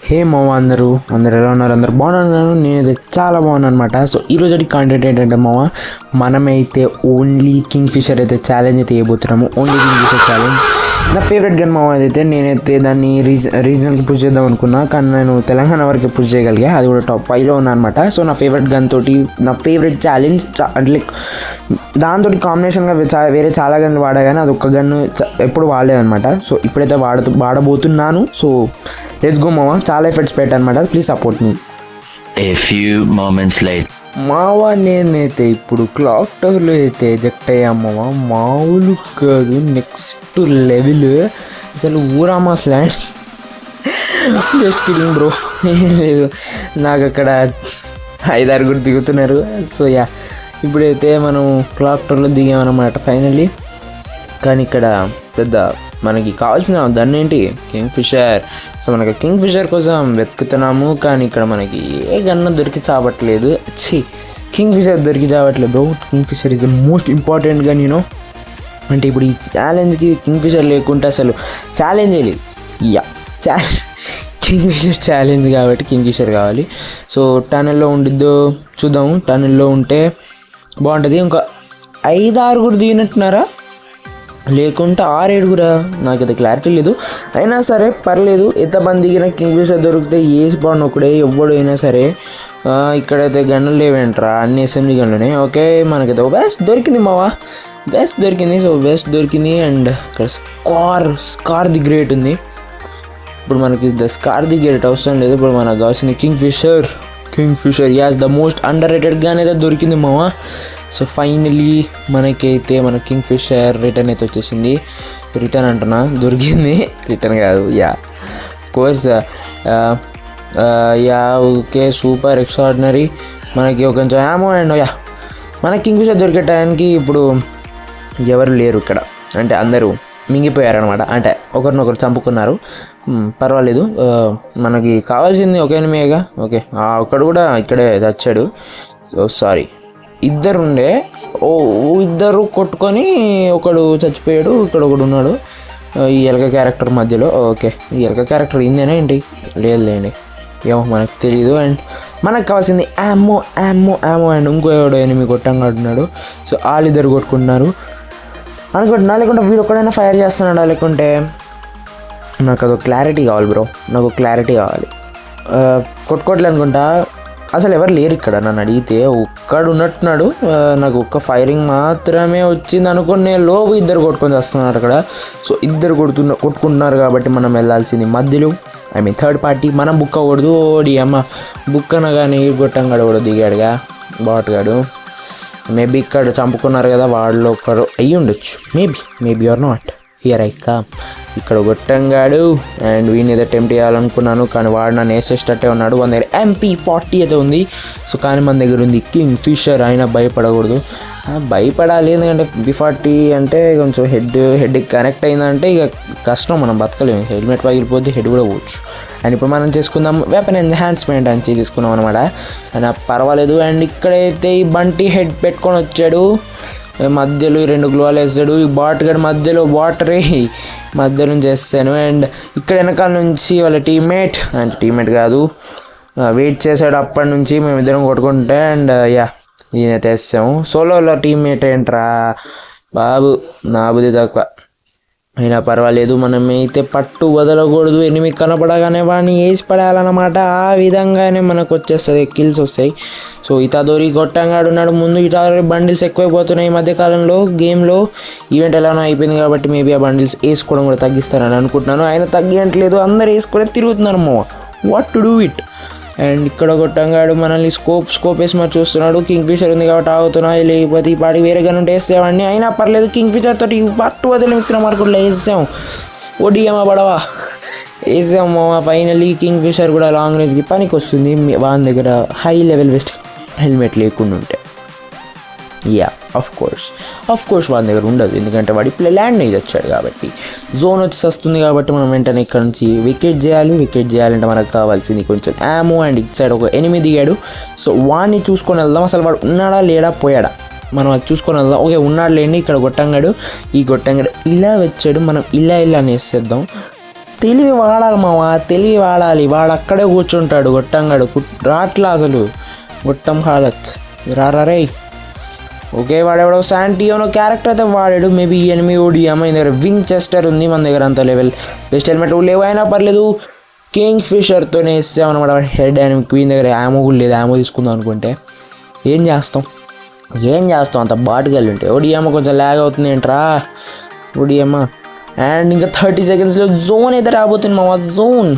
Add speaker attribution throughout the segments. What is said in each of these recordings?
Speaker 1: హే మామ అందరూ ఎలా ఉన్నారు? అందరు బాగున్నాను. నేనైతే చాలా బాగున్నాను అనమాట. సో ఈరోజు కంటెంట్ ఏంటంటే మామ, మనమైతే ఓన్లీ కింగ్ ఫిషర్ అయితే ఛాలెంజ్ అయితే చేయబోతున్నాము. ఓన్లీ కింగ్ ఫిషర్ ఛాలెంజ్ నా ఫేవరెట్ గన్ మామ. అదైతే నేనైతే దాన్ని రీజనల్కి పుష్ చేద్దాం అనుకున్నా, కానీ నేను తెలంగాణ వరకు పుష్ చేయగలిగా. అది కూడా టాప్ 5లో ఉన్నా అనమాట. సో నా ఫేవరెట్ గన్ తోటి నా ఫేవరెట్ ఛాలెంజ్ అంటే లైక్ దాంతో కాంబినేషన్గా వేరే చాలా గన్లు వాడా, కానీ అది ఒక్క గన్ను ఎప్పుడు వాడలేదనమాట. సో ఇప్పుడైతే వాడబోతున్నాను. సో లెట్స్ గో మావా. చాలా ఎఫర్ట్స్ పెట్టానమాట. Please support me.
Speaker 2: A few moments later.
Speaker 1: మావా నేనైతే ఇప్పుడు క్లాక్ టవర్లో అయితే ఎజెక్ట్ అయ్యామావా. మామూలు కాదు, నెక్స్ట్ లెవెల్ అసలు. ఊరామా స్లాండ్ జస్ట్ కిడింగ్ బ్రో. లేదు, నాకు అక్కడ 5-6 దిగుతున్నారు. సో యా, ఇప్పుడైతే మనం క్లాక్ టవర్లో దిగామన్నమాట ఫైనల్లీ. కానీ ఇక్కడ పెద్ద మనకి కావాల్సిన గన్ ఏంటి? Kingfisher. సో మనకి కింగ్ ఫిషర్ కోసం వెతుకుతున్నాము, కానీ ఇక్కడ మనకి ఏ గన్న దొరికి చావట్లేదు. కింగ్ ఫిషర్ దొరికి చావట్లేదు bro. Kingfisher is the most important gun, you know. అంటే ఇప్పుడు ఈ ఛాలెంజ్కి కింగ్ ఫిషర్ లేకుంటే అసలు ఛాలెంజే లేదు. యా, కింగ్ ఫిషర్ ఛాలెంజ్ కాబట్టి కింగ్ ఫిషర్ కావాలి. సో టనెల్లో ఉండిద్దో చూద్దాము. టనెల్లో ఉంటే బాగుంటుంది. ఇంకా 5-6 దిగినట్టున్నారా, లేకుంటే 6-7 నాకైతే క్లారిటీ లేదు. అయినా సరే పర్లేదు, ఎంతమంది దిగిన కింగ్ ఫిషర్ దొరికితే ఏ స్పాన్ ఒకడే ఎవ్వడు అయినా సరే. ఇక్కడైతే గన్నులు లేవేంట్రా, అన్ని ఎస్ఎంజీ గన్లునే. ఓకే, మనకైతే వెస్ట్ దొరికింది మావా. వెస్ట్ దొరికింది. సో వెస్ట్ దొరికింది. అండ్ ఇక్కడ స్కార్ ది గ్రేట్ ఉంది. ఇప్పుడు మనకి స్కార్ ది గ్రేట్ అవసరం లేదు. ఇప్పుడు మనకు కావాల్సింది kingfisher as the most underrated gun అయితే దొరికింది మావా. సో ఫైనలీ మనకైతే మన కింగ్ ఫిషర్ రిటర్న్ అయితే వచ్చేసింది. రిటర్న్ అంటున్నా, దొరికింది. రిటర్న్ కాదు, yeah of course. Yeah okay, super extraordinary. మనకి కొంచెం యామో అండ్ యా, మన కింగ్ ఫిషర్ దొరికే టైంకి ఇప్పుడు ఎవరు లేరు ఇక్కడ. అంటే అందరూ మింగిపోయారనమాట. అంటే ఒకరినొకరు చంపుకున్నారు. పర్వాలేదు, మనకి కావాల్సింది ఒక ఎనిమిగా. ఓకే, ఒక్కడు కూడా ఇక్కడే చచ్చాడు. సో సారీ, ఇద్దరుండే. ఇద్దరు కొట్టుకొని ఒకడు చచ్చిపోయాడు. ఇక్కడ ఒకడు ఉన్నాడు ఈ ఎలక క్యారెక్టర్ మధ్యలో. ఓకే, ఈ ఎలక క్యారెక్టర్ ఇందేనా ఏంటి? లేదులేండి, ఏమో మనకు తెలియదు. అండ్ మనకు కావాల్సింది యామో. అండ్ ఇంకో ఎవడో ఎనిమిది కొట్టంగాడున్నాడు. సో వాళ్ళిద్దరు కొట్టుకుంటున్నారు అనుకుంటున్నా, లేకుంటే వీడు ఒక్కడైనా ఫైర్ చేస్తున్నాడా, లేకుంటే నాకు అదొక క్లారిటీ కావాలి బ్రో. నాకు క్లారిటీ కావాలి. కొట్టుకోవట్లే అనుకుంటా. అసలు ఎవరు లేరు ఇక్కడ నన్ను అడిగితే. ఒక్కడు ఉన్నట్టున్నాడు. నాకు ఒక్క ఫైరింగ్ మాత్రమే వచ్చింది అనుకునే లోపు ఇద్దరు కొట్టుకొని వస్తున్నారు అక్కడ. సో ఇద్దరు కొట్టుకుంటున్నారు కాబట్టి మనం వెళ్ళాల్సింది మధ్యలో. I mean third party. మనం బుక్ అవ్వకూడదు. ఓడి అమ్మ బుక్ అనగానే గొట్టంగాడు కూడా దిగాడుగా, బాట్గాడు. మేబీ ఇక్కడ చంపుకున్నారు కదా, వాళ్ళు ఒకరు అయ్యి ఉండొచ్చు. Maybe or not. Here I come. ఇక్కడ గొట్టంగాడు అండ్ వీడిని ఏదో అటెంప్ట్ చేయాలనుకున్నాను, కానీ వాడు నన్ను వేసేటట్టే ఉన్నాడు. మన దగ్గర MP40 అయితే ఉంది. సో కానీ మన దగ్గర ఉంది కింగ్ ఫిషర్. అయినా భయపడకూడదు. భయపడాలి, ఎందుకంటే MP40 అంటే కొంచెం హెడ్ కనెక్ట్ అయిందంటే ఇక కష్టం, మనం బతకలేము. హెల్మెట్ పగిలిపోతే హెడ్ కూడా పోవచ్చు. అండ్ ఇప్పుడు మనం చేసుకుందాం వెపన్ ఎన్హాన్స్మెంట్ అని చేసుకున్నాం అనమాట. అయినా పర్వాలేదు. అండ్ ఇక్కడైతే ఈ బంటి హెడ్ పెట్టుకొని వచ్చాడు. మధ్యలో 2 గ్లోవాలు వేస్తాడు. ఈ బాట్ గడ్ మధ్యలో వాటరే మధ్య నుంచి వేస్తాను. అండ్ ఇక్కడ వెనకాల నుంచి వాళ్ళ టీమ్మేట్ కాదు, వెయిట్ చేశాడు అప్పటి నుంచి. మేమిద్దరం కొట్టుకుంటే అండ్ యా ఈయనైతే వేస్తాము. సోలోలో టీమ్మేట్ ఏంట్రా బాబు, నా బుద్ధి తక్కువ. అయినా పర్వాలేదు, మనమైతే పట్టు వదలకూడదు. ఎనిమిది కనపడగానే వాడిని వేసి పడాలన్నమాట. ఆ విధంగానే మనకు వచ్చేస్తుంది, కిల్స్ వస్తాయి. సో ఇతాదోరి గొట్టంగాడు ఉన్నాడు ముందు. ఇటాదోరి బండిల్స్ ఎక్కువైపోతున్నాయి ఈ మధ్యకాలంలో గేమ్లో. ఈవెంట్ ఎలానో అయిపోయింది కాబట్టి మేబీ ఆ బండిల్స్ వేసుకోవడం కూడా తగ్గిస్తారని అనుకుంటున్నాను. ఆయన తగ్గియట్లేదు, అందరు వేసుకొని తిరుగుతున్నారు అమ్మ. What to do it. And ఇక్కడ గొట్టంగాడు మనల్ని స్కోప్ వేసి మరి చూస్తున్నాడు. కింగ్ ఫిషర్ ఉంది కాబట్టి ఆగుతున్నాయి, లేకపోతే ఈ పాటికి వేరే గన్ ఉంటే వేసేవాడిని. అయినా పర్లేదు, కింగ్ ఫిషర్ తోటి పట్టు వదిలి విక్రమార్కుడులో వేసాం. ఒడియమ్మా బడవా వేసాం మామ. ఫైనల్లీ కింగ్ ఫిషర్ కూడా లాంగ్ రేంజ్కి పనికి వస్తుంది వాని దగ్గర హై లెవెల్ వెస్ట్ హెల్మెట్ లేకుండా ఉంటే. యా ఆఫ్ కోర్స్ వాని దగ్గర ఉండదు, ఎందుకంటే వాడి ఇప్పుడు ల్యాండ్ అయ్యి వచ్చాడు కాబట్టి. జోన్ వచ్చి వస్తుంది కాబట్టి మనం వెంటనే ఇక్కడ నుంచి వికెట్ చేయాలంటే మనకు కావాల్సింది కొంచెం యామో. అండ్ ఇటు సైడ్ ఒక ఎనిమిది దిగాడు. సో వాడిని చూసుకొని వెళ్దాం. అసలు వాడు ఉన్నాడా లేడా పోయాడా మనం అది చూసుకొని వెళ్దాం. ఓకే ఉన్నాడు లేండి. ఇక్కడ గొట్టంగాడు, ఈ గొట్టంగాడు ఇలా వచ్చాడు. మనం ఇలా అనేసేద్దాం. తెలివి వాడాలి మామ, తెలివి వాడాలి. వాడు అక్కడే కూర్చుంటాడు గొట్టంగాడు, రాట్లా అసలు గొట్టం హాలత్ రే. ఓకే వాడెవడో శాంటియోనో క్యారెక్టర్ అయితే వాడాడు. మేబీ ఎనిమి ఓడిఎం మన దగ్గర వింగ్ చెస్టర్ ఉంది, మన దగ్గర అంత లెవెల్ బెస్ట్ హెల్మెట్ లేవు అయినా పర్లేదు. కింగ్ ఫిషర్తోనే వేసామన్నమాట. హెడ్ అండ్ క్వీన్ దగ్గర యామో కూడా లేదు. యామో తీసుకుందాం అనుకుంటే ఏం చేస్తాం అంత బాటుకెళ్ళి ఉంటే. ఓడిఎమ్మ కొంచెం ల్యాగ్ అవుతుంది ఏంట్రా ఓడిఎమ్మ. అండ్ ఇంకా 30 secondsలో జోన్ అయితే రాబోతుంది మా జోన్,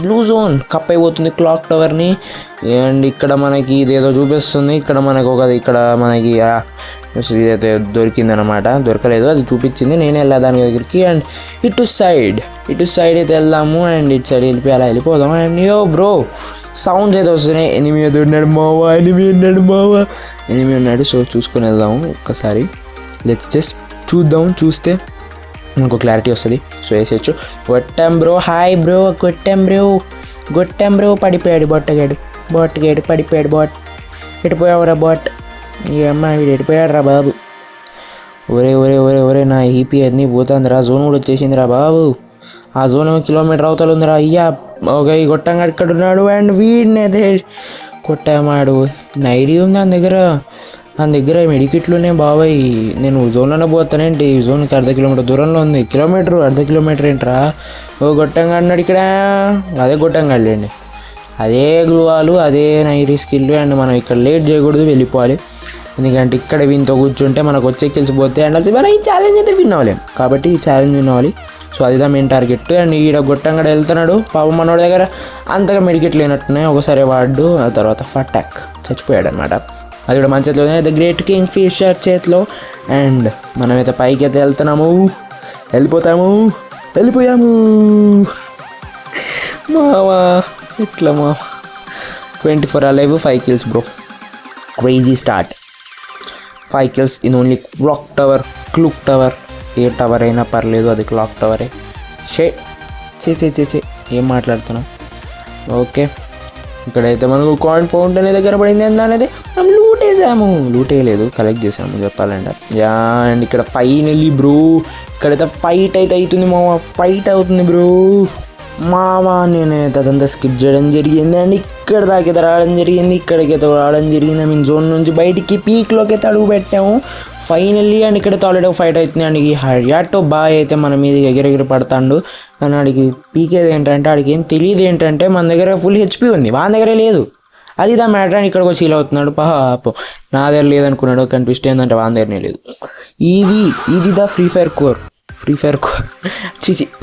Speaker 1: బ్లూ జోన్ కప్ అయిపోతుంది క్లాక్ టవర్ని. అండ్ ఇక్కడ మనకి ఇదేదో చూపిస్తుంది, ఇక్కడ మనకు ఇక్కడ మనకి ఇదైతే దొరికిందనమాట. దొరకలేదు, అది చూపించింది, నేనే వెళ్ళా దాని దగ్గరికి. అండ్ ఇటు సైడ్ అయితే వెళ్దాము. అండ్ ఇటు సైడ్ వెళ్ళిపోదాం. అండ్ యో బ్రో సౌండ్స్ అయితే వస్తున్నాయి. ఎనిమి ఉన్నాడు. సో చూసుకొని వెళ్దాము ఒక్కసారి. లెట్స్ జస్ట్ చూస్తే ఇంకో క్లారిటీ వస్తుంది. సో వేసేయచ్చు. కొట్టాం బ్రో, హాయ్ బ్రో, కొట్టాం బ్రో. పడిపోయాడు బొట్టగాడు పడిపోయాడు. బాట్ ఎడిపోయావురా బాట్, ఈ అమ్మాయి వీడు ఎడిపోయాడు రా బాబు. ఒరే నా ఈపీ అన్నీ పోతుంది రా. జోన్ కూడా వచ్చేసింది రా బాబు. ఆ జోన్ కిలోమీటర్ అవతల ఉందిరా. అయ్యా ఒక ఈ గొట్టంగా ఇక్కడ ఉన్నాడు. అండ్ వీడిని అయితే కొట్టామాడు. నైరీ ఉంది దాని దగ్గర మెడికిట్లునే బాబాయ్. నేను జోన్లోనే పోతానేంటి, ఈ జోన్కి 1/2 కిలోమీటర్ దూరంలో ఉంది. 1/2 కిలోమీటర్ ఏంట్రా. ఓ గొట్టంగా అన్నాడు ఇక్కడ. అదే గొట్టంగా లేండి, అదే గ్లూవాలు, అదే నైరీ స్కిల్. అండ్ మనం ఇక్కడ లేట్ చేయకూడదు, వెళ్ళిపోవాలి. ఎందుకంటే ఇక్కడ వీనితో కూర్చుంటే మనకు వచ్చే కిల్సిపోతే. అండ్ అసలు మనం ఈ ఛాలెంజ్ అయితే విన్ అవ్వలేం, కాబట్టి ఈ ఛాలెంజ్ విన్ అవ్వాలి. సో అదిదా మెయిన్ టార్గెట్. అండ్ ఈడ గొట్టంగా వెళ్తున్నాడు పాపం. మనోడి దగ్గర అంతగా మెడికెట్ లేనట్టున్నాయి. ఒకసారి వాడు, ఆ తర్వాత ఫటాక్ చచ్చిపోయాడు అనమాట. అది కూడా మన చేతిలో, ద గ్రేట్ కింగ్ ఫిషర్ చేతిలో. అండ్ మనమైతే పైకి అయితే వెళ్ళిపోయాము మావా. ఇట్లా మా 24 alive 5 kills bro. Crazy start. 5 kills in only clock tower. A tower అయినా పర్లేదు, అది క్లాక్ టవరే. చే ఏం మాట్లాడుతున్నాం. ఓకే ఇక్కడైతే మనకు కాయిన్ ఫౌంటైన్ దగ్గర పడింది అనేది మనం లూట్ వేయలేదు, కలెక్ట్ చేసాము చెప్పాలంటే. అండ్ ఇక్కడ ఫైనల్లీ బ్రో ఇక్కడైతే ఫైట్ అయితే అవుతుంది బ్రో. నేనైతే అదంతా స్కిప్ చేయడం జరిగింది. అండ్ ఇక్కడ దాకైతే రావడం జరిగింది, ఇక్కడికైతే రావడం జరిగింది. ఐ మీన్ జోన్ నుంచి బయటికి పీక్లోకి అయితే అడుగు పెట్టాము ఫైనల్లీ. అండ్ ఇక్కడైతే ఆల్రెడీ ఫైట్ అవుతుంది. అండ్ ఈ హయాటో బాయ్ అయితే మన మీద ఎగిరెగిరి పడతాడు. కానీ ఆడికి పీకేది ఏంటంటే, ఆడికి ఏం తెలియదు ఏంటంటే మన దగ్గర ఫుల్ హెచ్పి ఉంది, వాని దగ్గరే లేదు. అది దా మ్యాటర్. అని ఇక్కడికి వచ్చి హీల్ అవుతున్నాడు. పాపం నా దగ్గర లేదనుకున్నాడు, కనిపిస్తే ఏంటంటే వాని దగ్గరనే లేదు. ఇది the Free Fire core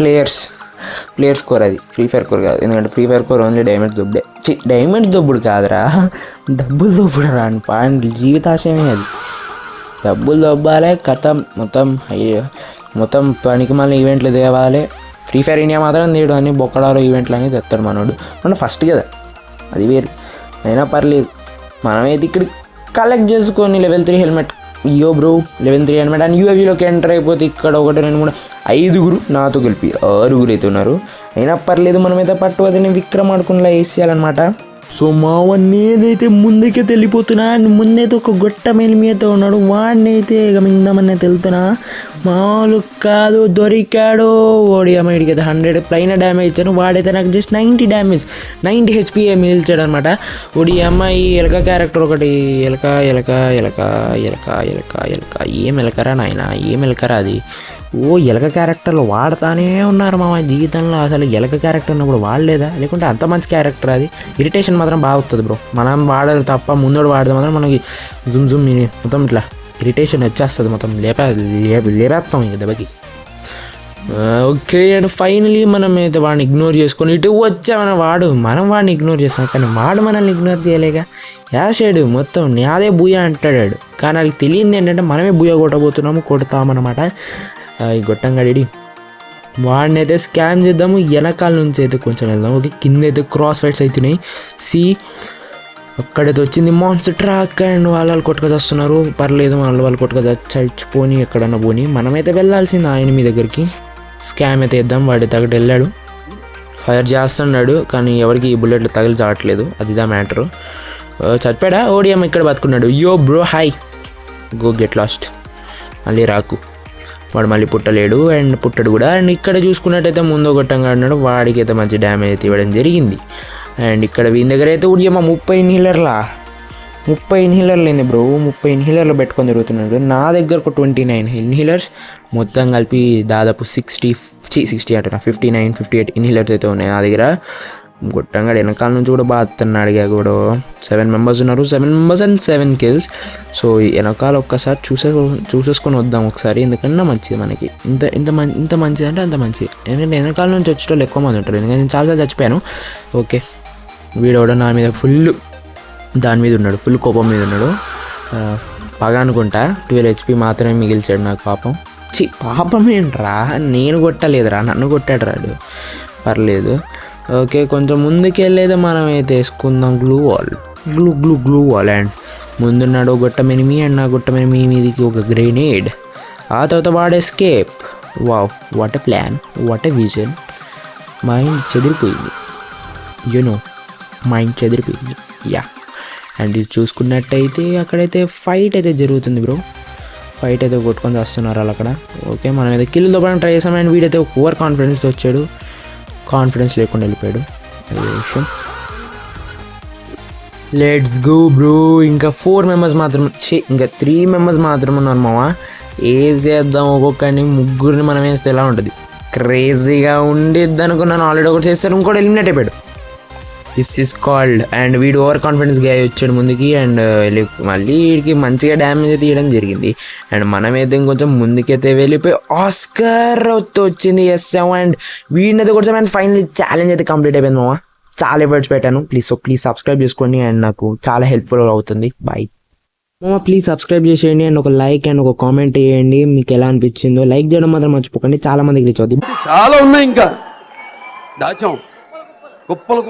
Speaker 1: players core. అది ఫ్రీ ఫైర్ కోర్ కాదు, ఎందుకంటే Free Fire core only diamonds దొబ్బుడు కాదురా, డబ్బులు దొబ్బుడు రా అని పాయింట్. జీవితాశయమే అది, డబ్బులు దొబ్బాలి కథం. మొత్తం పనికి మళ్ళీ ఈవెంట్లు తేవాలి. ఫ్రీ ఫైర్ ఇండియా మాత్రం తీయడం అని బొక్కడాలో ఈవెంట్లు అని తెస్తాడు మన ఫస్ట్ కదా, అది వేరు. అయినా పర్లేదు, మనమైతే ఇక్కడ కలెక్ట్ చేసుకొని లెవెల్ 3 హెల్మెట్. ఇయో బ్రో లెవెల్ 3 హెల్మెట్. అండ్ యూఏవీలోకి ఎంటర్ అయిపోతే ఇక్కడ 1 2 3 5 నాతో కలిపి 6 అయితే ఉన్నారు. అయినా పర్లేదు, మనమైతే పట్టు అదే విక్రమ్ ఆడుకునేలా వేసేయాలన్నమాట. సో నేనైతే ముందుకే వెళ్ళిపోతున్నా. అండ్ ముందైతే ఒక గొట్టమైన మీద ఉన్నాడు, వాడినైతే గమిందామని వెళ్తున్నా. మామూలు కాదు, దొరికాడు. ఓడి అమ్మాయికి అయితే 100 పైన డ్యామేజ్ ఇచ్చాను. వాడైతే నాకు జస్ట్ 90 HP మిగిల్చాడు అనమాట. ఓడి అమ్మాయి ఎలక క్యారెక్టర్ ఒకటి, ఎలక ఏం ఎలకరా నాయన, ఏం ఎలకరా అది. ఎలక క్యారెక్టర్లు వాడుతానే ఉన్నారు మా జీవితంలో. అసలు ఎలక క్యారెక్టర్ ఉన్నప్పుడు వాడలేదా, లేకుంటే అంత మంచి క్యారెక్టర్ అది. ఇరిటేషన్ మాత్రం బాగా వస్తుంది బ్రో. మనం వాడాలి తప్ప ముందోడు వాడితే మాత్రం మనకి జుమ్ మొత్తం ఇట్లా ఇరిటేషన్ వచ్చేస్తుంది, మొత్తం లేపేస్తాం ఇంక దెబ్బకి. ఓకే అండ్ ఫైనలీ మనం అయితే వాడిని ఇగ్నోర్ చేసుకొని ఇటు వచ్చామని మనం వాడిని ఇగ్నోర్ చేస్తాం, కానీ వాడు మనల్ని ఇగ్నోర్ చేయలేక యాషాడు మొత్తం నాదే బూయా అంటాడు. కానీ అది తెలియంది ఏంటంటే మనమే బూయా కొడతామన్నమాట. ఈ గొట్టంగాడి వాడిని అయితే స్కామ్ చేద్దాము. వెనకాల నుంచి అయితే కొంచెం వెళ్దాం. ఓకే కింద అయితే క్రాస్ ఫైట్స్ అవుతున్నాయి. అక్కడైతే వచ్చింది మాన్స్టర్ ట్రాక్. అండ్ వాళ్ళు కొట్టుకొని వస్తున్నారు. పర్లేదు, వాళ్ళు కొట్టుకొని చచ్చిపోని ఎక్కడన్నా పోని. మనమైతే వెళ్ళాల్సింది ఆయన మీ దగ్గరికి. స్కామ్ అయితే వేద్దాం. వాడి తగ్గట్టు వెళ్ళాడు, ఫైర్ చేస్తున్నాడు, కానీ ఎవరికి ఈ బుల్లెట్లు తగిలి చావట్లేదు. అదిదా మ్యాటరు. చచ్చిపోయాడా? ఓడిఎం ఇక్కడ బతుకున్నాడు. యో bro hi, go get lost. మళ్ళీ రాకు. వాడు మళ్ళీ పుట్టలేడు అండ్ పుట్టడు కూడా. అండ్ ఇక్కడ చూసుకున్నట్టయితే ముందు గొట్టంగా ఆడినాడు, వాడికి అయితే మంచి డ్యామేజ్ అయితే ఇవ్వడం జరిగింది. అండ్ ఇక్కడ వీని దగ్గర అయితే ఉడియమ్మ 30 ఇన్హీలర్లు అయింది బ్రో, 30 ఇన్హీలర్లు పెట్టుకొని తిరుగుతున్నాడు. నా దగ్గర ఒక 29 ఇన్హీలర్స్ మొత్తం కలిపి దాదాపు 60 అంటున్నా 58 ఇన్హీలర్స్ అయితే ఉన్నాయి నా దగ్గర. గొట్టంగా వెనకాల నుంచి కూడా బాగుతున్నాడు కూడా. 7 మెంబర్స్ ఉన్నారు, 7 మెంబర్స్ అండ్ 7 kills. సో వెనకాల ఒక్కసారి చూసేసుకొని వద్దాం ఒకసారి, ఎందుకంటే మంచిది మనకి. ఇంత మంచిది అంటే అంత మంచిది, ఎందుకంటే వెనకాల నుంచి వచ్చేటోళ్ళు ఎక్కువ మంది ఉంటారు. ఎందుకంటే నేను చాలాసార్లు చచ్చిపోయాను. ఓకే, వీడోడ నా మీద దాని మీద ఉన్నాడు, ఫుల్ కోపం మీద ఉన్నాడు. పగ అనుకుంటా. 12 HP మాత్రమే మిగిల్చాడు నాకు. పాపం ఏంట్రా, నేను కొట్టలేదురా, నన్ను కొట్టాడు రాడు. పర్లేదు. ఓకే, కొంచెం ముందుకెళ్ళేది మనం అయితే వేసుకుందాం గ్లూ వాల్. అండ్ ముందున్నాడు గొట్టమెనిమి, అండ్ నా గొట్టమెనిమి మీదికి ఒక గ్రెనేడ్. ఆ తర్వాత వాడు escape. Wow, what a plan, what a vision. Mind చెదిరిపోయింది, మైండ్ చెదిరిపోయింది. యా. అండ్ ఇది చూసుకున్నట్టయితే అక్కడైతే ఫైట్ అయితే జరుగుతుంది బ్రో. ఫైట్ అయితే కొట్టుకొని వస్తున్నారు వాళ్ళు అక్కడ. ఓకే, మనం అయితే కిల్ దొబ్బడానికి ట్రై చేసాం. అండ్ వీడైతే ఓవర్ కాన్ఫిడెన్స్తో వచ్చాడు, కాన్ఫిడెన్స్ లేకుండా వెళ్ళిపోయాడు. అదే విషయం. Let's go bro. ఇంకా 4 మెంబర్స్ మాత్రం, ఇంకా 3 మెంబర్స్ మాత్రం ఉన్నారు మావా. ఏం చేద్దాం, ఒక్కొక్కరిని ముగ్గురిని మనం వేస్తే ఎలా ఉంటుంది, క్రేజీగా ఉండిద్ది అనుకున్నాను. ఆల్రెడీ ఒకటి చేస్తారు, ఇంకోటి ఎలిమినేట్ అయిపోయాడు. This is called. అండ్ వీడు ఓవర్ కాన్ఫిడెన్స్ గా వచ్చాడు ముందుకి. అండ్ మళ్ళీ వీడికి మంచిగా డ్యామేజ్ అయితే ఇవ్వడం జరిగింది. అండ్ మనమైతే ఇంకొంచెం ముందుకైతే వెళ్ళిపోయి ఆస్కర్ వచ్చింది. ఎస్. అండ్ వీడినైతే కొంచెం అండ్ ఫైనల్లీ ఛాలెంజ్ అయితే కంప్లీట్ అయిపోయింది మామ. చాలా ఎఫర్ట్స్ పెట్టాను. ప్లీజ్ సబ్స్క్రైబ్ చేసుకోండి, అండ్ నాకు చాలా హెల్ప్ఫుల్ అవుతుంది. బాయ్ మామ. ప్లీజ్ సబ్స్క్రైబ్ చేసేయండి, అండ్ ఒక లైక్ అండ్ ఒక కామెంట్ చేయండి మీకు ఎలా అనిపించిందో. లైక్ చేయడం మాత్రం మర్చిపోకండి, చాలా మందికి రీచ్ అవుతుంది.
Speaker 3: చాలా ఉన్నాయి, ఇంకా దాచాం కుప్పలు.